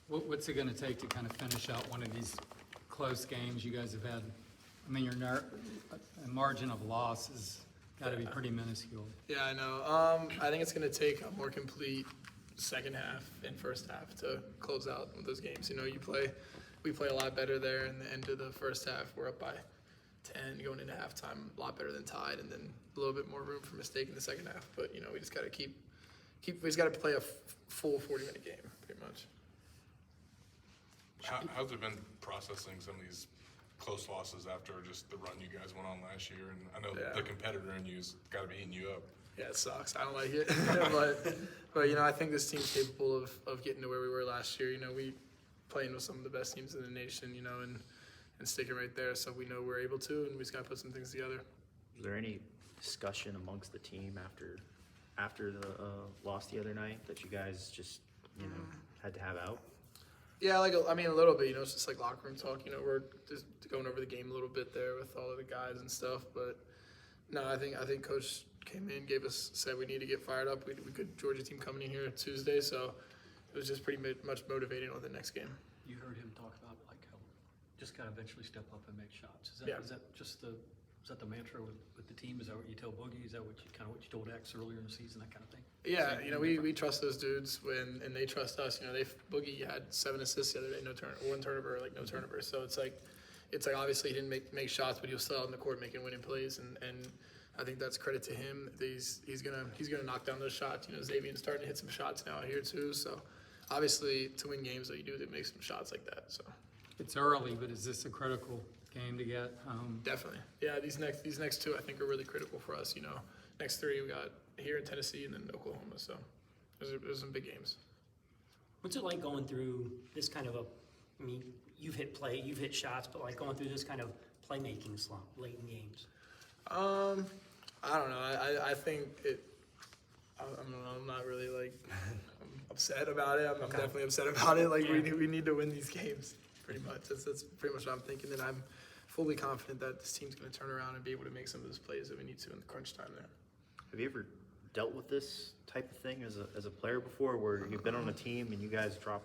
What's it going to take to kind of finish out one of these close games you guys have had? I mean, your margin of loss has got to be pretty minuscule. Yeah, I know. I think it's going to take a more complete second half and first half to close out those games. You know, we play a lot better there in the end of the first half. We're up by 10 going into halftime, a lot better than tied, and then a little bit more room for mistake in the second half. But, you know, we just got to we just got to play a full 40-minute game, pretty much. How's it been processing some of these close losses after just the run you guys went on last year? And I know the competitor in you's got to be eating you up. Yeah, it sucks. I don't like it. but you know, I think this team's capable of getting to where we were last year. You know, we playing with some of the best teams in the nation, you know, and sticking right there. So we know we're able to, and we just got to put some things together. Was there any discussion amongst the team after the loss the other night that you guys just, you know, had to have out? Yeah, a little bit, you know, it's just like locker room talk, you know, we're just going over the game a little bit there with all of the guys and stuff, but no, I think Coach came in, said we need to get fired up. We good Georgia team coming in here Tuesday, so it was just pretty much motivating on the next game. You heard him talk about like how just gotta eventually step up and make shots. Is that the mantra with the team? Is that what you tell Boogie? Is that what you told X earlier in the season, that kind of thing? Yeah, you know, we trust those dudes and they trust us. You know, Boogie had 7 assists the other day, one turnover, no turnover. So it's like obviously he didn't make shots, but he was still out in the court making winning plays, and I think that's credit to him. He's gonna knock down those shots. You know, Xavier's starting to hit some shots now here too. So obviously to win games, though, you do to make some shots like that. So It's early, but is this a critical game to get home? definitely, yeah. These next 2 I think are really critical for us. You know, next 3 we got here in Tennessee and then Oklahoma. So there's some big games. What's it like going through this kind of I mean, you've hit shots, but like going through this kind of playmaking slump late in games? I don't know. I think I'm not really I'm upset about it. I'm definitely upset about it. We need to win these games. Pretty much. That's pretty much what I'm thinking, and I'm fully confident that this team's going to turn around and be able to make some of those plays that we need to in the crunch time there. Have you ever dealt with this type of thing as a player before, where you've been on a team and you guys drop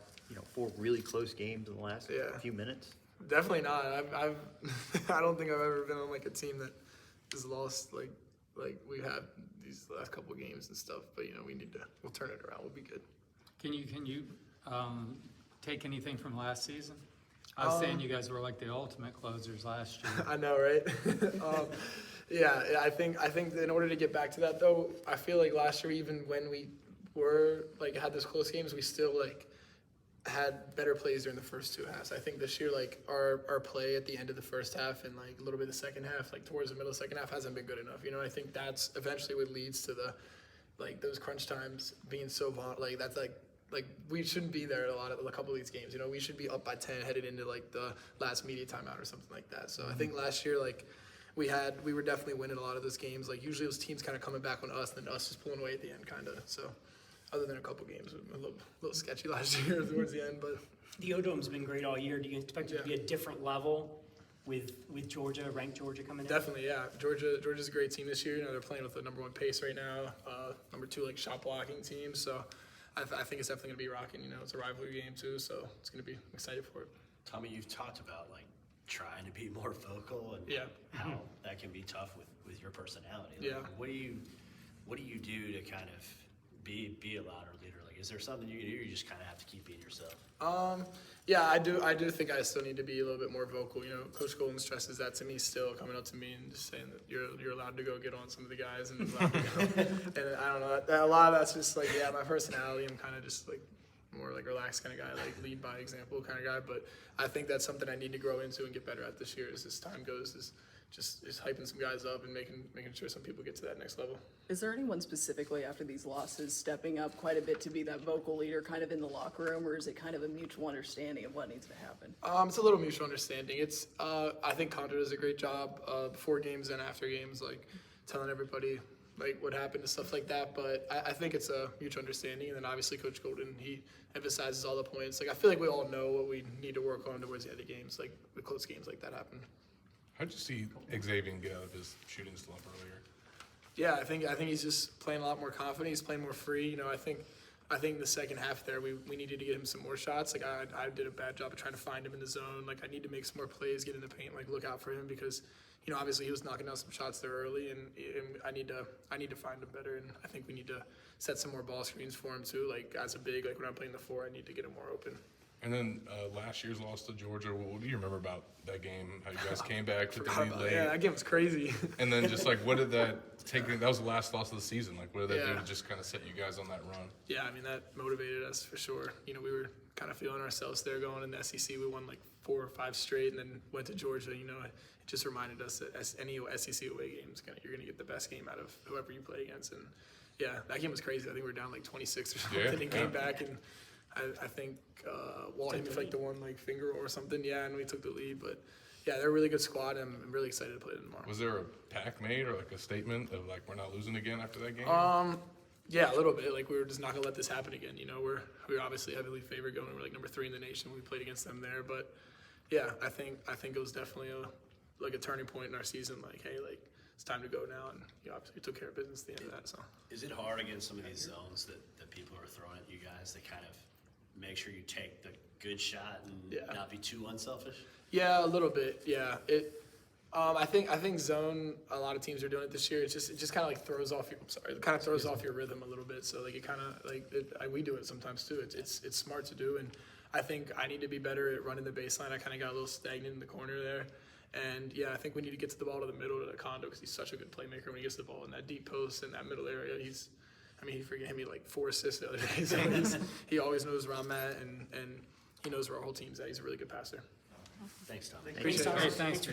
4 really close games in the last few minutes? Definitely not. I don't think I've ever been on a team that has lost like we have these last couple of games and stuff. But we'll turn it around. We'll be good. Can you take anything from last season? I was saying you guys were like the ultimate closers last year. I know, right? Yeah, I think that in order to get back to that, though, I feel like last year, even when we were had those close games, we still had better plays during the first 2 halves. I think this year, our play at the end of the first half and a little bit of the second half, towards the middle of the second half, hasn't been good enough. I think that's eventually what leads to the those crunch times being so that's we shouldn't be there a couple of these games. We should be up by 10 headed into the last media timeout or something like that. So I think last year we were definitely winning a lot of those games. Usually those teams kind of coming back on us, and then us just pulling away at the end, kind of. So other than a couple games, a little sketchy last year towards the end, but The O-Dome's been great all year. Do you expect it to be a different level with Georgia, ranked Georgia coming in? Definitely, yeah. Georgia's a great team this year. They're playing with the number 1 pace right now, number 2 shot blocking team. So I think it's definitely gonna be rocking. It's a rivalry game too, so it's gonna be excited for it. Tommy, you've talked about trying to be more vocal and how that can be tough with your personality. What do you do to kind of be a louder leader? Is there something you do? Or you just kind of have to keep being yourself? Yeah, I do think I still need to be a little bit more vocal. Coach Golden stresses that to me still, coming up to me and just saying that you're allowed to go get on some of the guys and allowed to go. And I don't know, a lot of that's just my personality. I'm kind of just more relaxed kind of guy, lead by example kind of guy. But I think that's something I need to grow into and get better at this year as time goes. Is hyping some guys up and making sure some people get to that next level. Is there anyone specifically after these losses stepping up quite a bit to be that vocal leader kind of in the locker room, or is it kind of a mutual understanding of what needs to happen? It's a little mutual understanding. It's I think Condor does a great job before games and after games, telling everybody what happened and stuff like that. But I think it's a mutual understanding. And then obviously Coach Golden, he emphasizes all the points. I feel like we all know what we need to work on towards the end of games, the close games like that happen. How'd you see Xavier get out of his shooting slump earlier? Yeah, I think he's just playing a lot more confident. He's playing more free. I think I think the second half there, we needed to get him some more shots. Like I did a bad job of trying to find him in the zone. Like I need to make some more plays, get in the paint, like look out for him because, you know, obviously he was knocking down some shots there early, and I need to find him better. And I think we need to set some more ball screens for him too. Like as a big, like when I'm playing the 4, I need to get him more open. And then last year's loss to Georgia, what do you remember about that game? How you guys came back to the Forgot lead about late? it. Yeah, that game was crazy. And then just like, what did that take? That was the last loss of the season. Like, what did that do Yeah. to just kind of set you guys on that run? Yeah, I mean, that motivated us for sure. You know, we were kind of feeling ourselves there going in the SEC. We won like 4 or 5 straight and then went to Georgia. You know, it just reminded us that any SEC away game, you're going to get the best game out of whoever you play against. And yeah, that game was crazy. I think we were down like 26 or something and came back. And I think Walt hit me for like the one like finger or something. Yeah, and we took the lead. But yeah, they're a really good squad. And I'm really excited to play them tomorrow. Was there a pact made or like a statement of like, we're not losing again after that game? Yeah, a little bit. Like we were just not gonna let this happen again. You know, we're obviously heavily favored going. We're like number 3 in the nation when we played against them there. But yeah, I think it was definitely a turning point in our season. Like, hey, like it's time to go now, and you know, obviously we took care of business at the end of that. So Is it hard against some of these zones that people are throwing at you guys to kind of make sure you take the good shot and not be too unselfish? yeah, a little bit. Yeah, I think zone. A lot of teams are doing it this year. It just kind of like throws off your. I'm sorry, it kind of throws off your rhythm a little bit. So like it kind of like we do it sometimes too. It's smart to do, and I think I need to be better at running the baseline. I kind of got a little stagnant in the corner there, and yeah, I think we need to get to the ball to the middle to the Condo because he's such a good playmaker when he gets the ball in that deep post in that middle area. He freaking hit me like 4 assists the other day. So he always knows where I'm at, and he knows where our whole team's at. He's a really good passer. Thanks, Tom. Appreciate it. Hey, thanks, Jay.